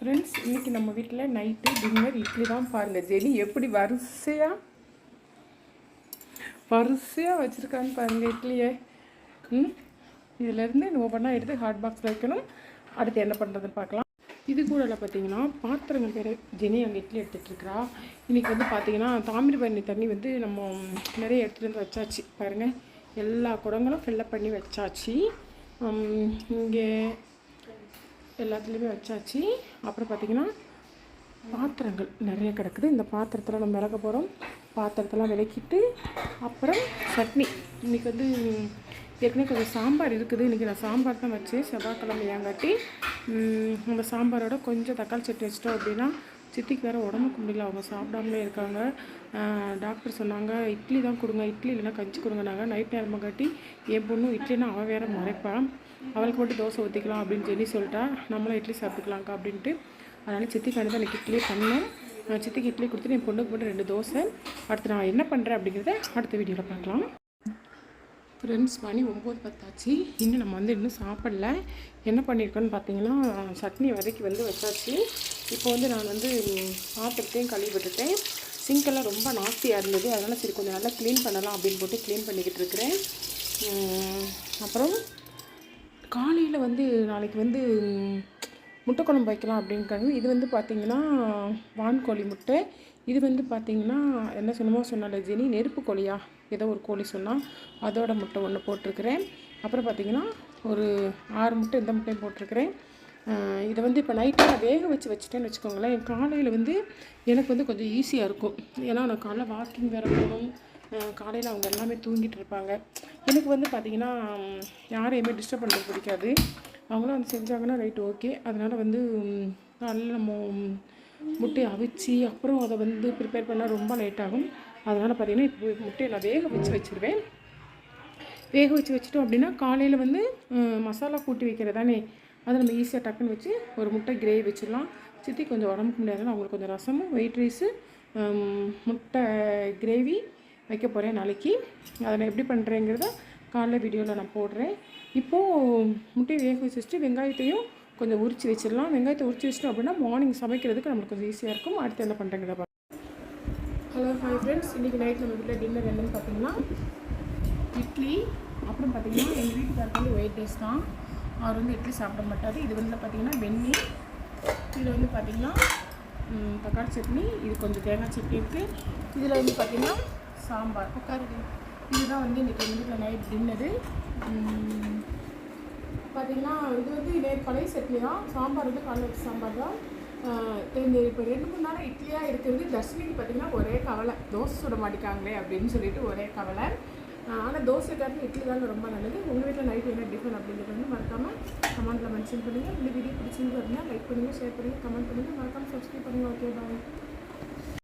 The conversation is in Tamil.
ஃப்ரெண்ட்ஸ், இன்றைக்கி நம்ம வீட்டில் நைட்டு டின்னர் இட்லி தான். பாருங்கள் ஜெனி எப்படி வரிசையாக வச்சுருக்கான்னு பாருங்கள் இட்லியை. இதிலேருந்து ஒவ்வொன்றா எடுத்து ஹாட் பாக்ஸில் வைக்கணும். அடுத்து என்ன பண்ணுறதுன்னு பார்க்கலாம். இது கூட பார்த்தீங்கன்னா பாத்திரங்கள் பேர் ஜெனி அங்கே இட்லி எடுத்துகிட்ருக்குறா. இன்றைக்கி வந்து பார்த்திங்கன்னா தாமிரபரணி தண்ணி வந்து நம்ம நிறைய எடுத்துகிட்டு வந்து வச்சாச்சு. பாருங்கள், எல்லா குடங்களும் ஃபில்லப் பண்ணி வச்சாச்சு. இங்கே எல்லாத்துலேயுமே வச்சாச்சு. அப்புறம் பார்த்திங்கன்னா பாத்திரங்கள் நிறைய கிடக்குது. இந்த பாத்திரத்தில் நம்ம விளக்க போகிறோம். பாத்திரத்தெல்லாம் விளக்கிட்டு அப்புறம் சட்னி. இன்றைக்கி வந்து ஏற்கனவே கொஞ்சம் சாம்பார் இருக்குது. இன்றைக்கி நான் சாம்பார் தான் வச்சேன், செவ்வாய்க்கிழமையாங்காட்டி. அந்த சாம்பாரோட கொஞ்சம் தக்காளி சட்னி வச்சிட்டோம் அப்படின்னா சித்திக்கு வேறு உடம்புக்கு முடியல, அவங்க சாப்பிடாமலே இருக்காங்க. டாக்டர் சொன்னாங்க இட்லி தான் கொடுங்க, இட்லி இல்லைன்னா கஞ்சி கொடுங்கனாங்க. நைட் நேரமாக காட்டி என் பொண்ணும் இட்லினா அவள் வேறு முறைப்பான், அவளுக்கு மட்டும் தோசை ஊற்றிக்கலாம் அப்படின்னு சொல்லி சொல்லிட்டா. நம்மளும் இட்லி சாப்பிட்டுக்கலாங்க்கா அப்படின்ட்டு. அதனால் சித்திக்காண்டி தான் எனக்கு இட்லியே பண்ணேன். சித்திக்கு இட்லி கொடுத்துட்டு என் பொண்ணுக்கு மட்டும் 2 தோசை. அடுத்து நான் என்ன பண்ணுறேன் அப்படிங்கிறத அடுத்த வீடியோவில் பார்க்கலாம். ஃப்ரெண்ட்ஸ், மணி 9:10 ஆச்சு. இன்னும் நம்ம வந்து இன்னும் சாப்பிடல. என்ன பண்ணியிருக்கோன்னு பார்த்தீங்கன்னா சட்னி வதக்கி வந்து வச்சாச்சு. இப்போ வந்து நான் வந்து பாத்திரத்தையும் கழுவி விட்டுட்டேன். சிங்கெல்லாம் ரொம்ப நாஸ்தியாக இருந்தது, அதனால் சரி கொஞ்சம் நல்லா க்ளீன் பண்ணலாம் அப்படின்னு போட்டு க்ளீன் பண்ணிக்கிட்டு இருக்கிறேன். அப்புறம் காலையில் வந்து நாளைக்கு வந்து முட்டை குழம்பு வைக்கலாம் அப்படின்றாங்க. இது வந்து பார்த்திங்கன்னா வான்கோழி முட்டை. இது வந்து பார்த்திங்கன்னா என்ன சொன்னால ஜெனி, நெருப்பு கோழியா ஏதோ ஒரு கோழி சொன்னால் அதோட முட்டை ஒன்று போட்டிருக்கிறேன். அப்புறம் பார்த்திங்கன்னா ஒரு 6 முட்டை இந்த முட்டையும் போட்டிருக்கிறேன். இதை வந்து இப்போ நைட்டு நான் வேக வச்சுட்டேன்னு வச்சுக்கோங்களேன். காலையில் வந்து எனக்கு வந்து கொஞ்சம் ஈஸியாக இருக்கும். ஏன்னா நான் காலைல வாக்கிங் வேறு போகணும். காலையில் அவங்க எல்லாமே தூங்கிட்டு இருப்பாங்க. எனக்கு வந்து பார்த்திங்கன்னா யாரையுமே டிஸ்டர்ப் பண்ணுறது பிடிக்காது. அவங்களும் வந்து செஞ்சாங்கன்னா ரைட் ஓகே. அதனால் வந்து காலையில் நம்ம முட்டையை அவிச்சு அப்புறம் அதை வந்து ப்ரிப்பேர் பண்ணால் ரொம்ப லேட் ஆகும். அதனால் பார்த்திங்கன்னா இப்போ முட்டையை நான் வேக வச்சுருவேன். வேக வச்சுட்டோம் அப்படின்னா காலையில் வந்து மசாலா கூட்டி வைக்கிறதானே, அதை நம்ம ஈஸியாக டக்குன்னு வச்சு ஒரு முட்டை கிரேவி வச்சிடலாம். சித்தி கொஞ்சம் உடம்புக்கு முடியாதுன்னு அவங்களுக்கு கொஞ்சம் ரசமும் ஒயிட் ரைஸு முட்டை கிரேவி வைக்க போகிறேன் நாளைக்கு. அதை நான் எப்படி பண்ணுறேங்கிறத காலைல வீடியோவில் நான் போடுறேன். இப்போது முட்டையை வேக வச்சுட்டு வெங்காயத்தையும் கொஞ்சம் உரித்து வச்சிடலாம். வெங்காயத்தை உரித்து வச்சிட்டோம் அப்படின்னா மார்னிங் சமைக்கிறதுக்கு நம்மளுக்கு கொஞ்சம் ஈஸியாக இருக்கும். அடுத்து என்ன பண்ணுறேங்கிறத பார்க்கலாம். ஹலோ ஹாய் ஃப்ரெண்ட்ஸ், இன்றைக்கி நைட் நம்ம வீட்டில் டின்னர் என்னென்னு பார்த்தீங்கன்னா இட்லி. அப்புறம் பார்த்திங்கன்னா எங்கள் வீட்டுக்காரருக்கு வந்து ஒயிட் ரைஸ் தான். அவர் வந்து இட்லி சாப்பிட மாட்டார். இது வந்து பார்த்திங்கன்னா வெந்நீர். இதில் வந்து பார்த்திங்கன்னா தக்காளி சட்னி, இது கொஞ்சம் தேங்காய் சட்னி இருக்குது. இதில் வந்து பார்த்திங்கன்னா சாம்பார் உட்காருது. இதுதான் வந்து இன்றைக்கி எங்கள் வீட்டில் நைட் டின்னரு. பார்த்திங்கன்னா இது வந்து பழைய சட்னி தான். சாம்பார் வந்து காலையில் வச்ச சாம்பார் தான். இந்த இப்போ 2-3 நாளாக இட்லியாக இருக்கிறது. தர்ஷினிக்கு பார்த்திங்கன்னா ஒரே கவலை, தோசை சுட மாட்டிக்காங்களே அப்படின்னு சொல்லிட்டு ஒரே கவலை. ஆனால் தோசைக்காரங்க இட்லி தாங்க ரொம்ப நல்லது. உங்கள் வீட்டில் நைட்டு என்ன டிஃபன் அப்படிங்கிறது வந்து மறக்காமல் கமெண்ட்டில் மென்ஷன் பண்ணுங்கள். இந்த வீடியோ பிடிச்சிருந்து அப்படின்னா லைக் பண்ணுங்கள், ஷேர் பண்ணுங்கள், கமெண்ட் பண்ணுங்கள், மறக்காமல் சப்ஸ்கிரைப் பண்ணுங்கள். ஓகே, பாய்.